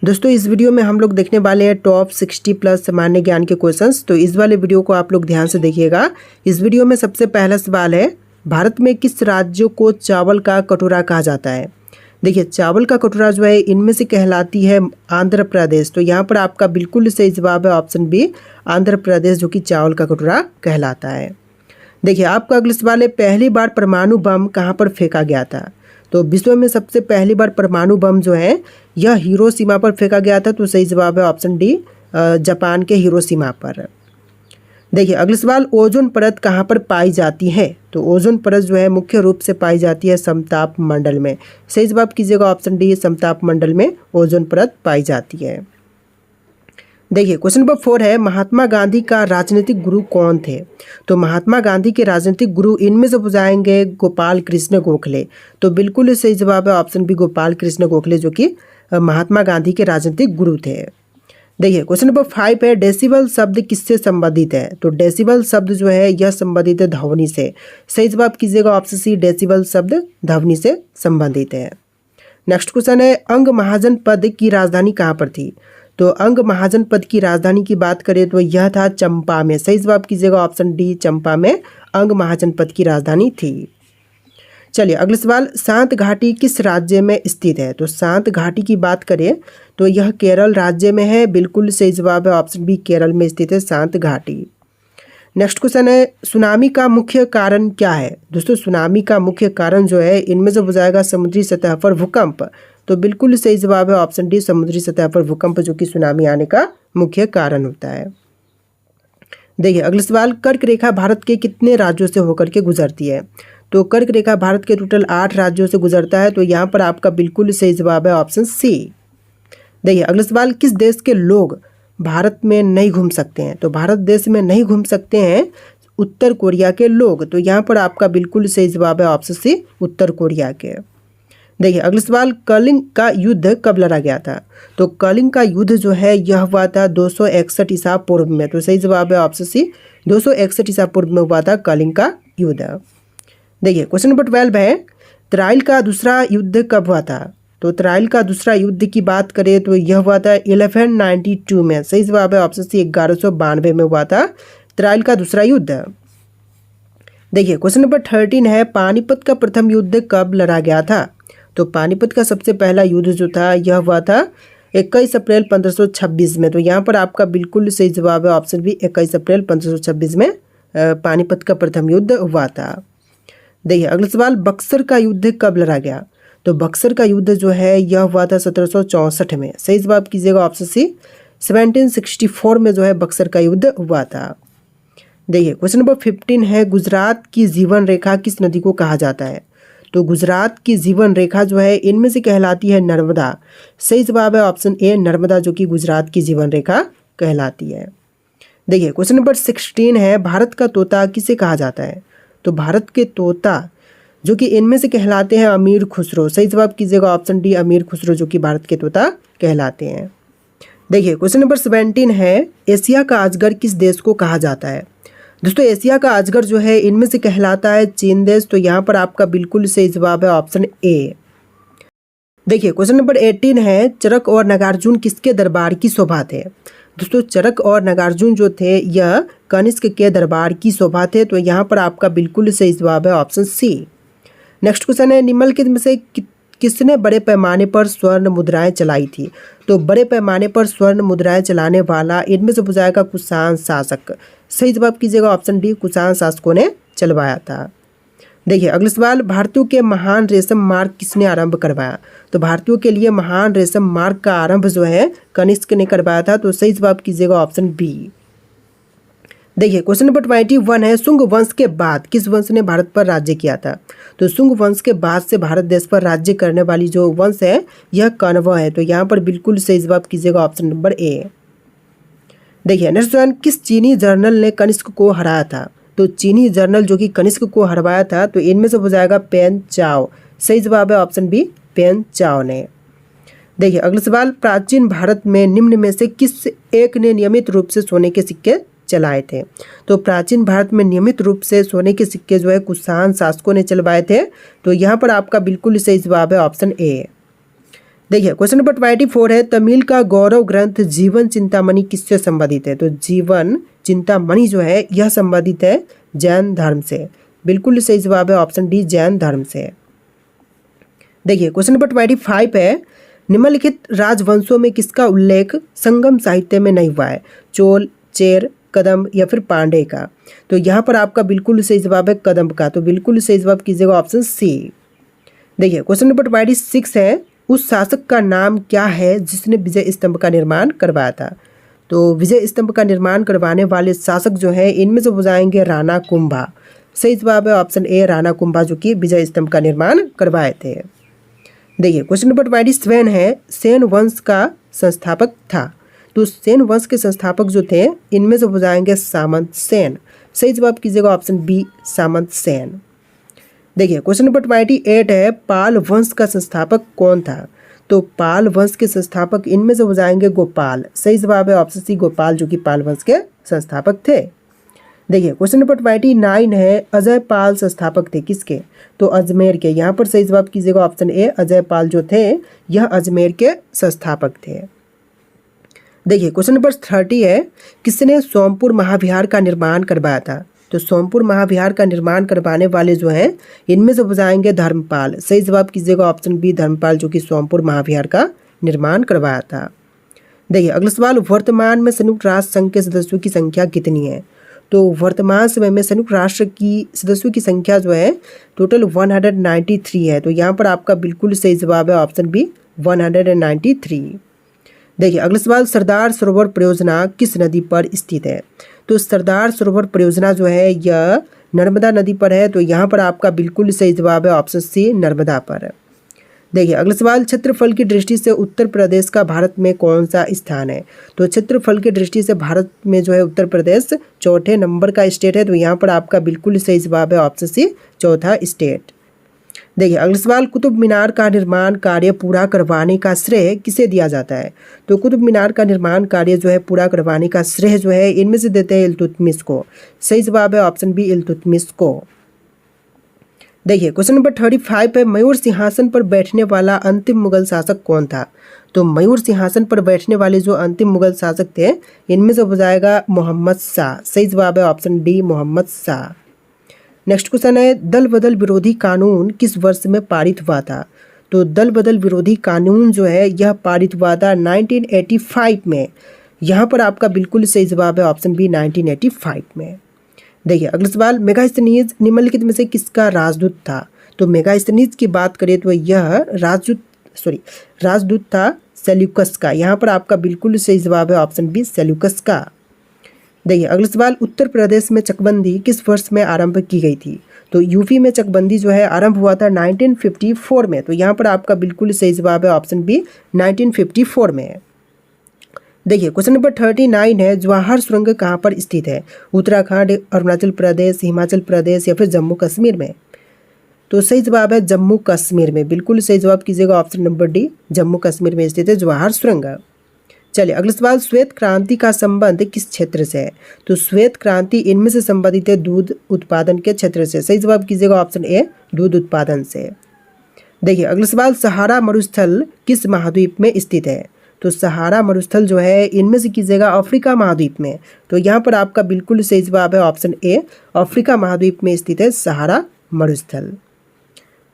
दोस्तों इस वीडियो में हम लोग देखने वाले हैं टॉप 60 प्लस सामान्य ज्ञान के क्वेश्चंस। तो इस वाले वीडियो को आप लोग ध्यान से देखिएगा। इस वीडियो में सबसे पहला सवाल है, भारत में किस राज्य को चावल का कटोरा कहा जाता है। देखिए, चावल का कटोरा जो है इनमें से कहलाती है आंध्र प्रदेश। तो यहाँ पर आपका बिल्कुल सही जवाब है ऑप्शन बी, आंध्र प्रदेश, जो कि चावल का कटोरा कहलाता है। देखिए, आपका अगला सवाल है, पहली बार परमाणु बम कहाँ पर फेंका गया था। तो विश्व में सबसे पहली बार परमाणु बम जो है यह हिरोशिमा पर फेंका गया था। तो सही जवाब है ऑप्शन डी, जापान के हिरोशिमा पर। देखिए, अगला सवाल, ओजोन परत कहाँ पर पाई जाती है। तो ओजोन परत जो है मुख्य रूप से पाई जाती है समताप मंडल में। सही जवाब कीजिएगा ऑप्शन डी, समताप मंडल में ओजोन परत पाई जाती है। देखिए, क्वेश्चन नंबर 4 है, महात्मा गांधी का राजनीतिक गुरु कौन थे। तो महात्मा गांधी के राजनीतिक गुरु इनमें से बुझाएंगे गोपाल कृष्ण गोखले। तो बिल्कुल सही जवाब है ऑप्शन बी, गोपाल कृष्ण गोखले, जो कि महात्मा गांधी के राजनीतिक गुरु थे। देखिए, क्वेश्चन नंबर 5 है, डेसिबल शब्द किससे संबंधित है। तो डेसिबल शब्द जो है यह संबंधित है ध्वनि से। सही जवाब कीजिएगा ऑप्शन सी, डेसिबल शब्द ध्वनि से संबंधित है। नेक्स्ट क्वेश्चन है, अंग महाजन पद की राजधानी कहाँ पर थी। तो अंग महाजन पद की राजधानी की बात करें तो यह था चंपा में। सही जवाब कीजिएगा ऑप्शन डी, चंपा में अंग महाजन पद की राजधानी थी। चलिए अगला सवाल, शांत घाटी किस राज्य में स्थित है। तो शांत घाटी की बात करें तो यह केरल राज्य में है। बिल्कुल सही जवाब है ऑप्शन बी, केरल में स्थित है शांत घाटी। नेक्स्ट क्वेश्चन है, सुनामी का मुख्य कारण क्या है। दोस्तों, सुनामी का मुख्य कारण जो है इनमें से बुझाएगा समुद्री सतह पर भूकंप। तो बिल्कुल सही जवाब है ऑप्शन डी, समुद्री सतह पर भूकंप, जो कि सुनामी आने का मुख्य कारण होता है। देखिए, अगला सवाल, कर्क रेखा भारत के कितने राज्यों से होकर के गुजरती है। तो कर्क रेखा भारत के टोटल 8 राज्यों से गुजरता है। तो यहाँ पर आपका बिल्कुल सही जवाब है ऑप्शन सी। देखिए, अगला सवाल, किस देश के लोग भारत में नहीं घूम सकते हैं। तो भारत देश में नहीं घूम सकते हैं उत्तर कोरिया के लोग। तो यहाँ पर आपका बिल्कुल सही जवाब है ऑप्शन सी, उत्तर कोरिया के। देखिए, अगला सवाल, कलिंग का युद्ध कब लड़ा गया था। तो कलिंग का युद्ध जो है यह हुआ था 261 ईसा पूर्व में। तो सही जवाब है ऑप्शन सी, 261 ईसा पूर्व में हुआ था कलिंग का युद्ध। देखिए, क्वेश्चन नंबर 12 है, तराइल का दूसरा युद्ध कब हुआ था। तो तराइल का दूसरा युद्ध की बात करें तो यह हुआ था 1192 में। सही जवाब है ऑप्शन सी, 1192 में हुआ था तराइल का दूसरा युद्ध। देखिए, क्वेश्चन नंबर 13 है, पानीपत का प्रथम युद्ध कब लड़ा गया था। तो पानीपत का सबसे पहला युद्ध जो था यह हुआ था 21 अप्रैल 1526 में। तो यहाँ पर आपका बिल्कुल सही जवाब है ऑप्शन बी, 21 अप्रैल 1526 में पानीपत का प्रथम युद्ध हुआ था। देखिए, अगला सवाल, बक्सर का युद्ध कब लड़ा गया। तो बक्सर का युद्ध जो है यह हुआ था 1764 में। सही जवाब कीजिएगा ऑप्शन सी, 1764 में जो है बक्सर का युद्ध हुआ था। देखिए, क्वेश्चन नंबर 15 है, गुजरात की जीवन रेखा किस नदी को कहा जाता है। तो गुजरात की जीवन रेखा जो है इनमें से कहलाती है नर्मदा। सही जवाब है ऑप्शन ए, नर्मदा, जो कि गुजरात की जीवन रेखा कहलाती है। देखिए, क्वेश्चन नंबर 16 है, भारत का तोता किसे कहा जाता है। तो भारत के तोता जो कि इनमें से कहलाते हैं अमीर खुसरो। सही जवाब कीजिएगा ऑप्शन डी, अमीर खुसरो, जो कि भारत के तोता कहलाते हैं। देखिए, क्वेश्चन नंबर 17 है, एशिया का अजगर किस देश को कहा जाता है। दोस्तों, एशिया का अजगर जो है इनमें से कहलाता है चीन देश। तो यहाँ पर आपका बिल्कुल सही जवाब है ऑप्शन ए। देखिए, क्वेश्चन नंबर 18 है, चरक और नागार्जुन किसके दरबार की शोभा थे। दोस्तों, चरक और नागार्जुन जो थे यह कनिष्क के दरबार की शोभा थे। तो यहाँ पर आपका बिल्कुल सही जवाब है ऑप्शन सी। नेक्स्ट क्वेश्चन है, निम्नलिखित में से किसने बड़े पैमाने पर स्वर्ण मुद्राएं चलाई थी। तो बड़े पैमाने पर स्वर्ण मुद्राएं चलाने वाला इनमें से बुझाएगा कुषाण शासक। सही जवाब कीजिएगा ऑप्शन डी, कुषाण शासकों ने चलवाया था। देखिए, अगला सवाल, भारतीयों के महान रेशम मार्ग किसने आरंभ करवाया। तो भारतीयों के लिए महान रेशम मार्ग का आरंभ जो है कनिष्क ने करवाया था। तो सही जवाब कीजिएगा ऑप्शन बी। देखिए, क्वेश्चन नंबर 21 है, शुंग वंश के बाद किस वंश ने भारत पर राज्य किया था। तो शुंग वंश के बाद से भारत देश पर राज्य करने वाली जो वंश है यह कण्व है। तो यहाँ पर बिल्कुल सही जवाब कीजिएगा ऑप्शन नंबर ए। देखिए, नेक्स्ट वन, किस चीनी जर्नल ने कनिष्क को हराया था। तो चीनी जर्नल जो कि कनिष्क को हरवाया था तो इनमें से हो जाएगा पेन चाओ। सही जवाब है ऑप्शन बी, पेन चाओ ने। देखिए, अगला सवाल, प्राचीन भारत में निम्न में से किस एक ने नियमित रूप से सोने के सिक्के चलाए थे। तो प्राचीन भारत में नियमित रूप से सोने के सिक्के जो है कुषाण शासकों ने चलवाए थे। तो यहाँ पर आपका बिल्कुल सही जवाब है ऑप्शन ए। देखिए क्वेश्चन नंबर 24 है, तमिल का गौरव ग्रंथ जीवन चिंतामणि किससे संबंधित है? तो जीवन चिंतामणि जो है यह संबंधित है जैन धर्म से। बिल्कुल सही जवाब है ऑप्शन डी, जैन धर्म से। देखिए क्वेश्चन नंबर 25 है, निम्नलिखित राजवंशों में किसका उल्लेख संगम साहित्य में नहीं हुआ है? चोल, चेर, कदम या फिर पांडे का? तो यहाँ पर आपका बिल्कुल सही जवाब है कदम का। तो बिल्कुल सही जवाब कीजिएगा ऑप्शन सी। देखिए क्वेश्चन नंबर 26 है, उस शासक का नाम क्या है जिसने विजय स्तंभ का निर्माण करवाया था? तो विजय स्तंभ का निर्माण करवाने वाले शासक जो है इनमें से हो जाएंगे राणा कुंभा। सही जवाब है ऑप्शन ए, राणा कुंभा, जो कि विजय स्तंभ का निर्माण करवाए थे। देखिए क्वेश्चन नंबर 27 है, सेन वंश का संस्थापक था? तो सेन वंश के संस्थापक जो थे इनमें से हो जाएंगे सामंत सेन। सही जवाब कीजिएगा ऑप्शन बी, सामंत सेन। देखिए क्वेश्चन नंबर 28 है, पाल वंश का संस्थापक कौन था? तो पाल वंश के संस्थापक इनमें से हो जाएंगे गोपाल। सही जवाब है ऑप्शन सी, गोपाल, जो कि पाल वंश के संस्थापक थे। देखिए क्वेश्चन नंबर 29 है, अजय पाल संस्थापक थे किसके? तो अजमेर के। यहाँ पर सही जवाब कीजिएगा ऑप्शन ए, अजय पाल जो थे यह अजमेर के संस्थापक थे। देखिए क्वेश्चन नंबर 30 है, किसने सोमपुर महाविहार का निर्माण करवाया था? तो सोमपुर महाविहार का निर्माण करवाने वाले जो हैं इनमें से हो जाएंगे धर्मपाल। सही जवाब कीजिएगा ऑप्शन बी, धर्मपाल, जो कि सोमपुर महाविहार का निर्माण करवाया था। देखिए अगला सवाल, वर्तमान में संयुक्त राष्ट्र संघ के सदस्यों की संख्या कितनी है? तो वर्तमान समय में संयुक्त राष्ट्र की सदस्यों की संख्या जो है टोटल 193 है। तो यहाँ पर आपका बिल्कुल सही जवाब है ऑप्शन बी, 193। देखिए अगला सवाल, सरदार सरोवर परियोजना किस नदी पर स्थित है? तो सरदार सरोवर परियोजना जो है यह नर्मदा नदी पर है। तो यहाँ पर आपका बिल्कुल सही जवाब है ऑप्शन सी, नर्मदा पर। देखिए अगला सवाल, क्षेत्रफल की दृष्टि से उत्तर प्रदेश का भारत में कौन सा स्थान है? तो क्षेत्रफल की दृष्टि से भारत में जो है उत्तर प्रदेश चौथे नंबर का स्टेट है। तो यहाँ पर आपका बिल्कुल सही जवाब है ऑप्शन सी, चौथा स्टेट। देखिए अगला सवाल, कुतुब मीनार का निर्माण कार्य पूरा करवाने का श्रेय किसे दिया जाता है? तो कुतुब मीनार का निर्माण कार्य जो है पूरा करवाने का श्रेय जो है इनमें से देते हैं इल्तुतमिश को। सही जवाब है ऑप्शन बी, इल्तुतमिश को। देखिए क्वेश्चन नंबर 35 है, मयूर सिंहासन पर बैठने वाला अंतिम मुगल शासक कौन था? तो मयूर सिंहासन पर बैठने वाले जो अंतिम मुगल शासक थे इनमें से हो जाएगा मोहम्मद शाह। सही जवाब है option D, Mohammad Shah. Next question है, दल बदल विरोधी कानून किस वर्ष में पारित हुआ था? तो दल बदल विरोधी कानून जो है यह पारित हुआ था 1985 में। यहाँ पर आपका बिल्कुल सही जवाब है ऑप्शन बी, 1985 में। देखिए अगला सवाल, मेगास्थनीज निम्नलिखित में से किसका राजदूत था? तो मेगास्थनीज की बात करें तो यह राजदूत था सेल्यूकस का। यहाँ पर आपका बिल्कुल सही जवाब है ऑप्शन बी, सेल्यूकस का। देखिए अगला सवाल, उत्तर प्रदेश में चकबंदी किस वर्ष में आरंभ की गई थी? तो यूपी में चकबंदी जो है आरंभ हुआ था 1954 में। तो यहाँ पर आपका बिल्कुल सही जवाब है ऑप्शन बी, 1954 में। देखिए क्वेश्चन नंबर 39 है, जवाहर सुरंग कहाँ पर स्थित है? उत्तराखंड, अरुणाचल प्रदेश, हिमाचल प्रदेश या फिर जम्मू कश्मीर में? तो सही जवाब है जम्मू कश्मीर में। बिल्कुल सही जवाब कीजिएगा option number D, Jammu Kashmir में स्थित है जवाहर सुरंग। चलिए अगला सवाल, श्वेत क्रांति का संबंध किस क्षेत्र से है? तो श्वेत क्रांति इनमें से संबंधित है दूध उत्पादन के क्षेत्र से। सही जवाब कीजिएगा ऑप्शन ए, दूध उत्पादन से। देखिए अगला सवाल, सहारा मरुस्थल किस महाद्वीप में स्थित है? तो सहारा मरुस्थल जो है इनमें से कीजिएगा अफ्रीका महाद्वीप में। तो यहाँ पर आपका बिल्कुल सही जवाब है ऑप्शन ए, अफ्रीका महाद्वीप में स्थित है सहारा मरुस्थल।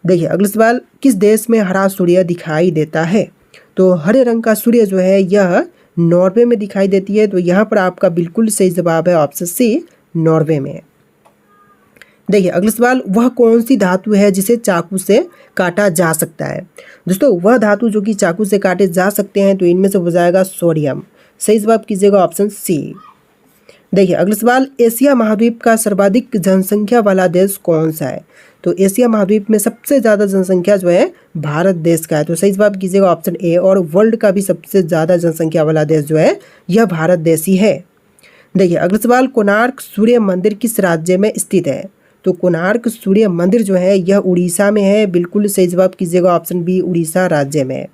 देखिए अगला सवाल, किस देश में हरा सूर्य दिखाई देता है? तो हरे रंग का सूर्य जो है यह नॉर्वे में दिखाई देती है। तो यहाँ पर आपका बिल्कुल सही जवाब है ऑप्शन सी, नॉर्वे में। देखिए अगला सवाल, वह कौन सी धातु है जिसे चाकू से काटा जा सकता है? दोस्तों वह धातु जो कि चाकू से काटे जा सकते हैं तो इनमें से हो जाएगा सोडियम। सही जवाब कीजिएगा ऑप्शन सी। देखिए अगला सवाल, एशिया महाद्वीप का सर्वाधिक जनसंख्या वाला देश कौन सा है? तो एशिया महाद्वीप में सबसे ज़्यादा जनसंख्या जो है भारत देश का है। तो सही जवाब कीजिएगा ऑप्शन ए। और वर्ल्ड का भी सबसे ज़्यादा जनसंख्या वाला देश जो है यह भारत देश ही है। देखिए अगला सवाल, कोणार्क सूर्य मंदिर किस राज्य में स्थित है? तो कोणार्क सूर्य मंदिर जो है यह उड़ीसा में है। बिल्कुल सही जवाब कीजिएगा ऑप्शन बी, उड़ीसा राज्य में।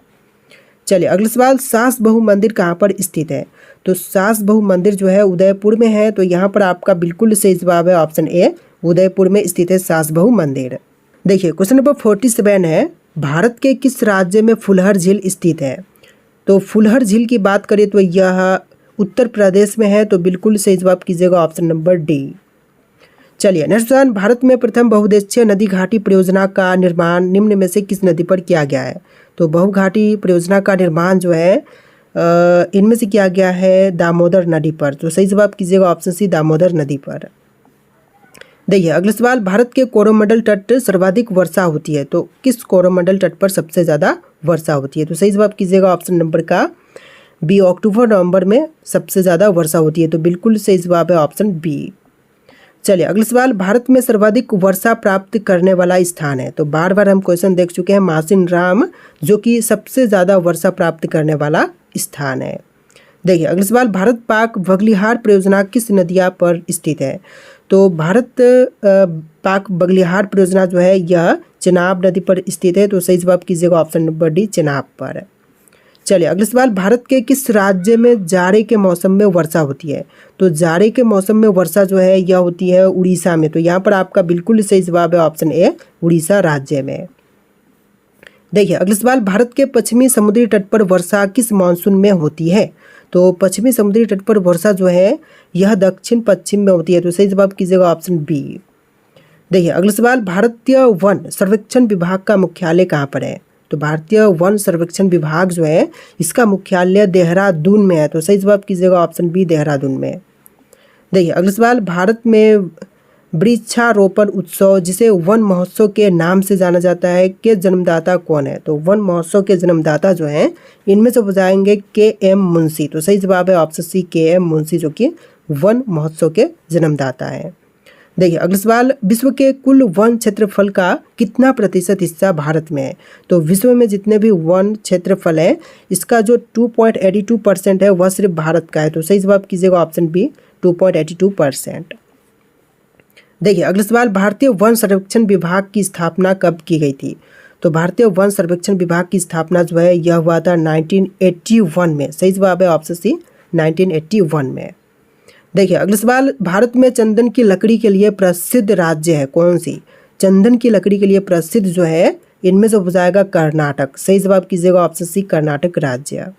चलिए अगला सवाल, सास बहु मंदिर कहाँ पर स्थित है? तो सास बहु मंदिर जो है उदयपुर में है। तो यहाँ पर आपका बिल्कुल सही जवाब है ऑप्शन ए, उदयपुर में स्थित है सास बहु मंदिर। देखिए क्वेश्चन नंबर 47 है, भारत के किस राज्य में फुलहर झील स्थित है? तो फुलहर झील की बात करें तो यह उत्तर प्रदेश में है, तो बिल्कुल सही जवाब कीजिएगा ऑप्शन नंबर डी। चलिए नेक्स्ट क्वेश्चन, भारत में प्रथम बहुउद्देशीय नदी घाटी परियोजना का निर्माण निम्न में से किस नदी पर किया गया है? तो बहुघाटी परियोजना का निर्माण जो है इनमें से किया गया है दामोदर नदी पर, तो सही जवाब कीजिएगा ऑप्शन सी दामोदर नदी पर। देखिए अगला सवाल, भारत के कोरोमंडल तट सर्वाधिक वर्षा होती है, तो किस कोरोमंडल तट पर सबसे ज़्यादा वर्षा होती है? तो सही जवाब कीजिएगा ऑप्शन नंबर का बी, अक्टूबर नवंबर में सबसे ज़्यादा वर्षा होती है, तो बिल्कुल सही जवाब है ऑप्शन बी। चलिए अगला सवाल, भारत में सर्वाधिक वर्षा प्राप्त करने वाला स्थान है, तो बार बार हम क्वेश्चन देख चुके हैं मासिन राम जो कि सबसे ज़्यादा वर्षा प्राप्त करने वाला स्थान है। देखिए अगला सवाल, भारत पाक बगलिहार परियोजना किस नदिया पर स्थित है? तो भारत पाक बगलिहार परियोजना जो है यह चेनाब नदी पर स्थित है, तो सही जवाब कीजिएगा ऑप्शन नंबर डी चेनाब पर। चलिए अगला सवाल, भारत के किस राज्य में जाड़े के मौसम में वर्षा होती है? तो जाड़े के मौसम में वर्षा जो है यह होती है उड़ीसा में, तो यहाँ पर आपका बिल्कुल सही जवाब है ऑप्शन ए उड़ीसा राज्य में। देखिए अगला सवाल, भारत के पश्चिमी समुद्री तट पर वर्षा किस मानसून में होती है? तो पश्चिमी समुद्री तट पर वर्षा जो है यह दक्षिण पश्चिम में होती है, तो सही जवाब कीजिएगा ऑप्शन बी। देखिए अगला सवाल, भारतीय वन सर्वेक्षण विभाग का मुख्यालय कहाँ पर है? तो भारतीय वन सर्वेक्षण विभाग जो है इसका मुख्यालय देहरादून में है, तो सही जवाब कीजिएगा ऑप्शन बी देहरादून में। देखिए अगला सवाल, भारत में वृक्षारोपण उत्सव जिसे वन महोत्सव के नाम से जाना जाता है के जन्मदाता कौन है? तो वन महोत्सव के जन्मदाता जो हैं इनमें से हो जाएंगे के एम मुंशी, तो सही जवाब है ऑप्शन सी के एम मुंशी जो कि वन महोत्सव के जन्मदाता हैं। देखिए अगला सवाल, विश्व के कुल वन क्षेत्रफल का कितना प्रतिशत हिस्सा भारत में है? तो विश्व में जितने भी वन क्षेत्रफल है इसका जो 2.82% है वह सिर्फ भारत का है, तो सही जवाब कीजिएगा ऑप्शन बी 2.82%। देखिए अगला सवाल, भारतीय वन सर्वेक्षण विभाग की स्थापना कब की गई थी? तो भारतीय वन सर्वेक्षण विभाग की स्थापना जो है यह हुआ था 1981 में, सही जवाब है ऑप्शन सी 1981 में। देखिए अगला सवाल, भारत में चंदन की लकड़ी के लिए प्रसिद्ध राज्य है कौन सी? चंदन की लकड़ी के लिए प्रसिद्ध जो है इनमें से हो जाएगा कर्नाटक, सही जवाब कीजिएगा ऑप्शन सी कर्नाटक राज्य।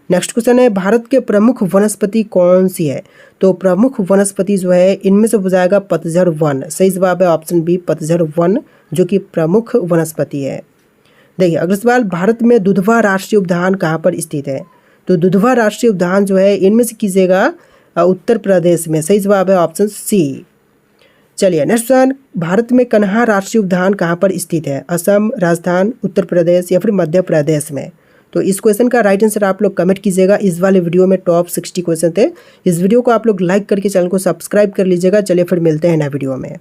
नेक्स्ट क्वेश्चन है, भारत के प्रमुख वनस्पति कौन सी है? तो प्रमुख वनस्पति जो है इनमें से हो जाएगा पतझड़ वन, सही जवाब है ऑप्शन बी पतझड़ वन जो कि प्रमुख वनस्पति है। देखिए अगला सवाल, भारत में दुधवा राष्ट्रीय उद्यान कहाँ पर स्थित है? तो दुधवा राष्ट्रीय उद्यान जो है इनमें से कीजिएगा उत्तर प्रदेश में, सही जवाब है ऑप्शन सी। चलिए नेक्स्ट क्वेश्चन, भारत में कन्हा राष्ट्रीय उद्यान कहाँ पर स्थित है? असम, राजस्थान, उत्तर प्रदेश या फिर मध्य प्रदेश में? तो इस क्वेश्चन का राइट आंसर आप लोग कमेंट कीजिएगा। इस वाले वीडियो में टॉप 60 क्वेश्चन थे। इस वीडियो को आप लोग लाइक करके चैनल को सब्सक्राइब कर लीजिएगा। चलिए फिर मिलते हैं नए वीडियो में।